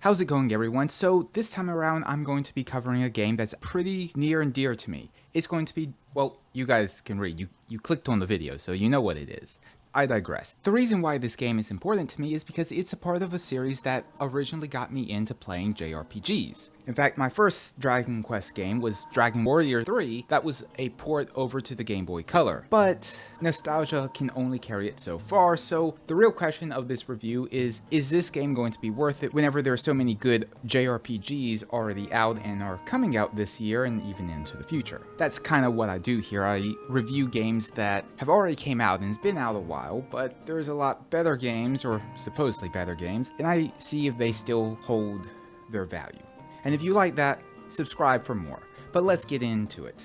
How's it going, everyone? So this time around, I'm going to be covering a game that's pretty near and dear to me. It's going to be, well, you guys can read. You clicked on the video, so you know what it is. I digress. The reason why this game is important to me is because it's a part of a series that originally got me into playing JRPGs. In fact, my first Dragon Quest game was Dragon Warrior 3 that was a port over to the Game Boy Color. But nostalgia can only carry it so far, so the real question of this review is this game going to be worth it whenever there are so many good JRPGs already out and are coming out this year and even into the future? That's kind of what I do here. I review games that have already came out and has been out a while, but there's a lot better games, or supposedly better games, and I see if they still hold their value. And if you like that, subscribe for more. But let's get into it.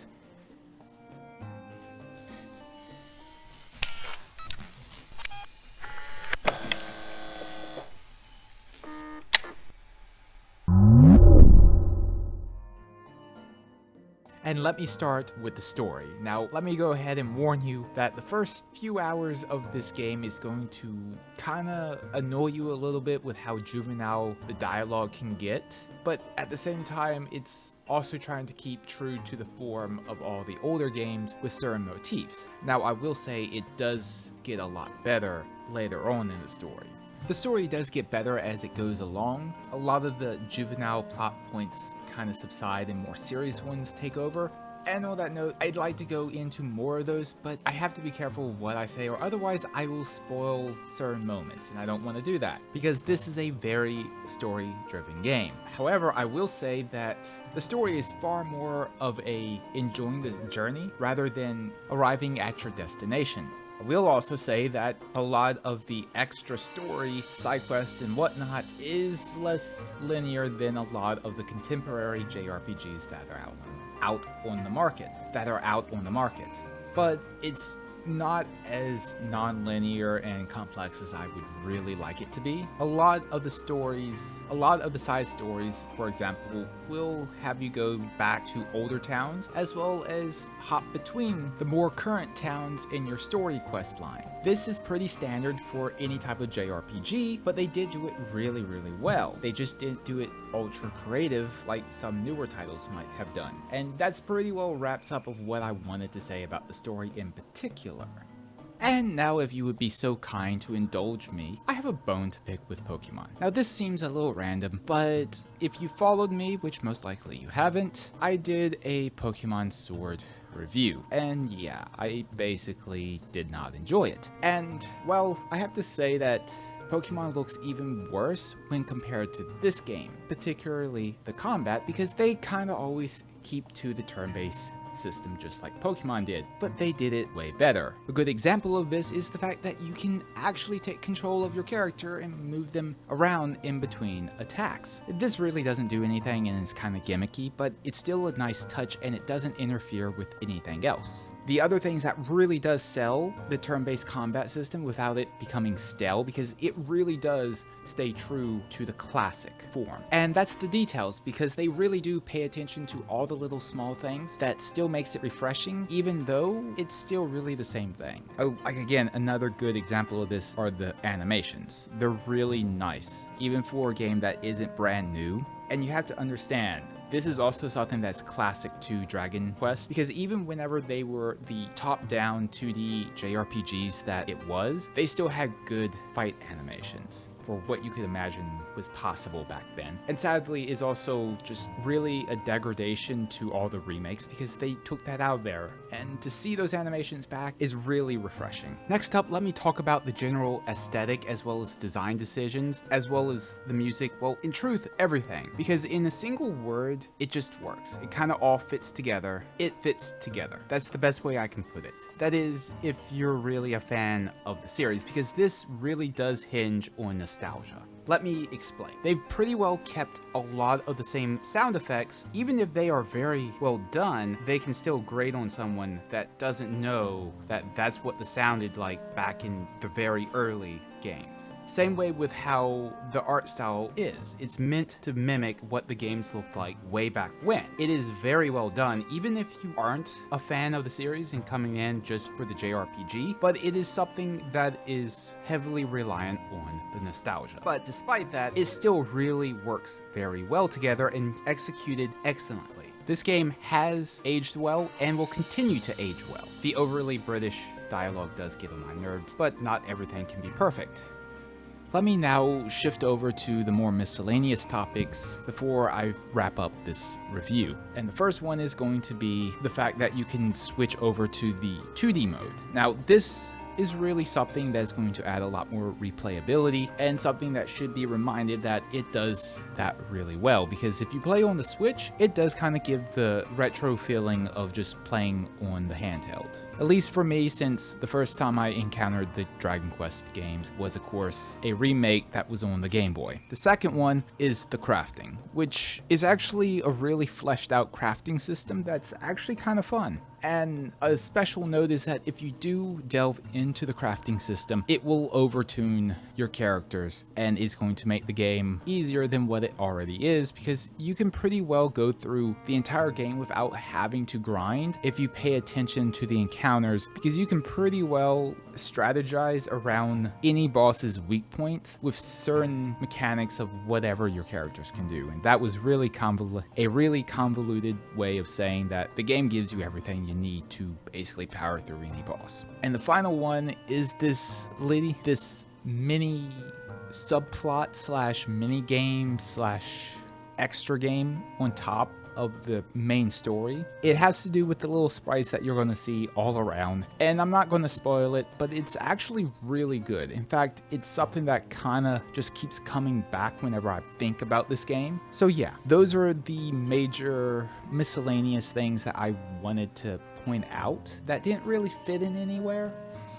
And let me start with the story. Now, let me go ahead and warn you that the first few hours of this game is going to kinda annoy you a little bit with how juvenile the dialogue can get, but at the same time, it's also trying to keep true to the form of all the older games with certain motifs. Now, I will say it does get a lot better later on in the story. The story does get better as it goes along. A lot of the juvenile plot points kind of subside and more serious ones take over. And on that note, I'd like to go into more of those, but I have to be careful of what I say, or otherwise I will spoil certain moments, and I don't want to do that, because this is a very story-driven game. However, I will say that the story is far more of a enjoying the journey rather than arriving at your destination. I will also say that a lot of the extra story, side quests and whatnot is less linear than a lot of the contemporary JRPGs that are out on the market. But it's not as non-linear and complex as I would really like it to be. A lot of the side stories, for example, will have you go back to older towns as well as hop between the more current towns in your story quest line. This is pretty standard for any type of JRPG, but they did do it really, really well. They just didn't do it ultra creative like some newer titles might have done. And that's pretty well wraps up of what I wanted to say about the story in particular. And now, if you would be so kind to indulge me, I have a bone to pick with Pokemon. Now, this seems a little random, but if you followed me, which most likely you haven't, I did a Pokemon Sword review. And yeah, I basically did not enjoy it. And, well, I have to say that Pokemon looks even worse when compared to this game, particularly the combat, because they kinda always keep to the turn-based system just like Pokemon did, but they did it way better. A good example of this is the fact that you can actually take control of your character and move them around in between attacks. This really doesn't do anything and is kind of gimmicky, but it's still a nice touch and it doesn't interfere with anything else. The other things that really does sell the turn-based combat system without it becoming stale, because it really does stay true to the classic form. And that's the details, because they really do pay attention to all the little small things that still makes it refreshing, even though it's still really the same thing. Oh, like again, another good example of this are the animations. They're really nice, even for a game that isn't brand new. And you have to understand, this is also something that's classic to Dragon Quest, because even whenever they were the top-down 2D JRPGs that it was, they still had good fight animations for what you could imagine was possible back then. And sadly is also just really a degradation to all the remakes, because they took that out of there, and to see those animations back is really refreshing. Next up, let me talk about the general aesthetic as well as design decisions, as well as the music, well, in truth, everything. Because in a single word, it just works. It kind of all fits together. It fits together. That's the best way I can put it. That is, if you're really a fan of the series, because this really does hinge on nostalgia. Let me explain. They've pretty well kept a lot of the same sound effects. Even if they are very well done, they can still grate on someone that doesn't know that that's what the sounded like back in the very early games. Same way with how the art style is. It's meant to mimic what the games looked like way back when. It is very well done, even if you aren't a fan of the series and coming in just for the JRPG, but it is something that is heavily reliant on the nostalgia. But despite that, it still really works very well together and executed excellently. This game has aged well and will continue to age well. The overly British dialogue does get on my nerves, but not everything can be perfect. Let me now shift over to the more miscellaneous topics before I wrap up this review. And the first one is going to be the fact that you can switch over to the 2D mode. Now, this is really something that's going to add a lot more replayability and something that should be reminded that it does that really well, because if you play on the Switch, it does kind of give the retro feeling of just playing on the handheld. At least for me, since the first time I encountered the Dragon Quest games was, of course, a remake that was on the Game Boy. The second one is the crafting, which is actually a really fleshed out crafting system that's actually kind of fun. And a special note is that if you do delve into the crafting system, it will overtune your characters and is going to make the game easier than what it already is, because you can pretty well go through the entire game without having to grind if you pay attention to the encounters, because you can pretty well strategize around any boss's weak points with certain mechanics of whatever your characters can do. And that was really a really convoluted way of saying that the game gives you everything you need to basically power through any boss. And the final one is this mini subplot slash mini game slash extra game on top of the main story. It has to do with the little sprites that you're going to see all around, and I'm not going to spoil it, but it's actually really good. In fact, it's something that kind of just keeps coming back whenever I think about this game. So yeah, those are the major miscellaneous things that I wanted to point out that didn't really fit in anywhere.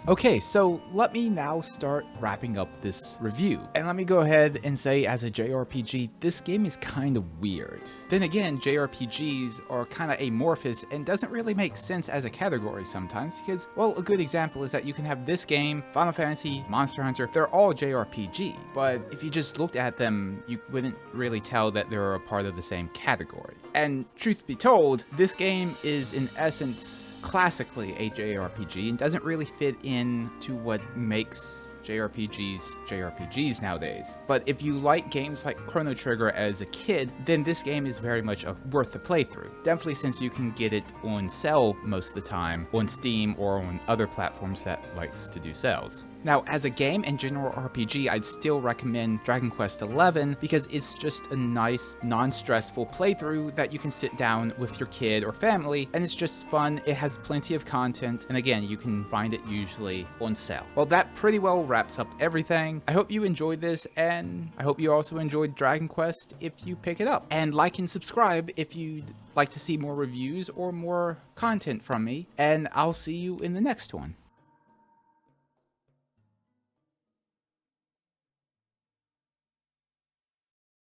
Okay, so let me now start wrapping up this review. And let me go ahead and say, as a JRPG, this game is kind of weird. Then again, JRPGs are kind of amorphous and doesn't really make sense as a category sometimes, because, well, a good example is that you can have this game, Final Fantasy, Monster Hunter, they're all JRPG, but if you just looked at them, you wouldn't really tell that they're a part of the same category. And truth be told, this game is in essence classically a JRPG and doesn't really fit into what makes JRPGs nowadays. But if you like games like Chrono Trigger as a kid, then this game is very much worth the playthrough. Definitely, since you can get it on sale most of the time on Steam or on other platforms that likes to do sales. Now, as a game and general RPG, I'd still recommend Dragon Quest XI because it's just a nice, non-stressful playthrough that you can sit down with your kid or family, and it's just fun. It has plenty of content, and again, you can find it usually on sale. Well, that pretty well wraps up everything. I hope you enjoyed this, and I hope you also enjoyed Dragon Quest if you pick it up. And like and subscribe if you'd like to see more reviews or more content from me, and I'll see you in the next one.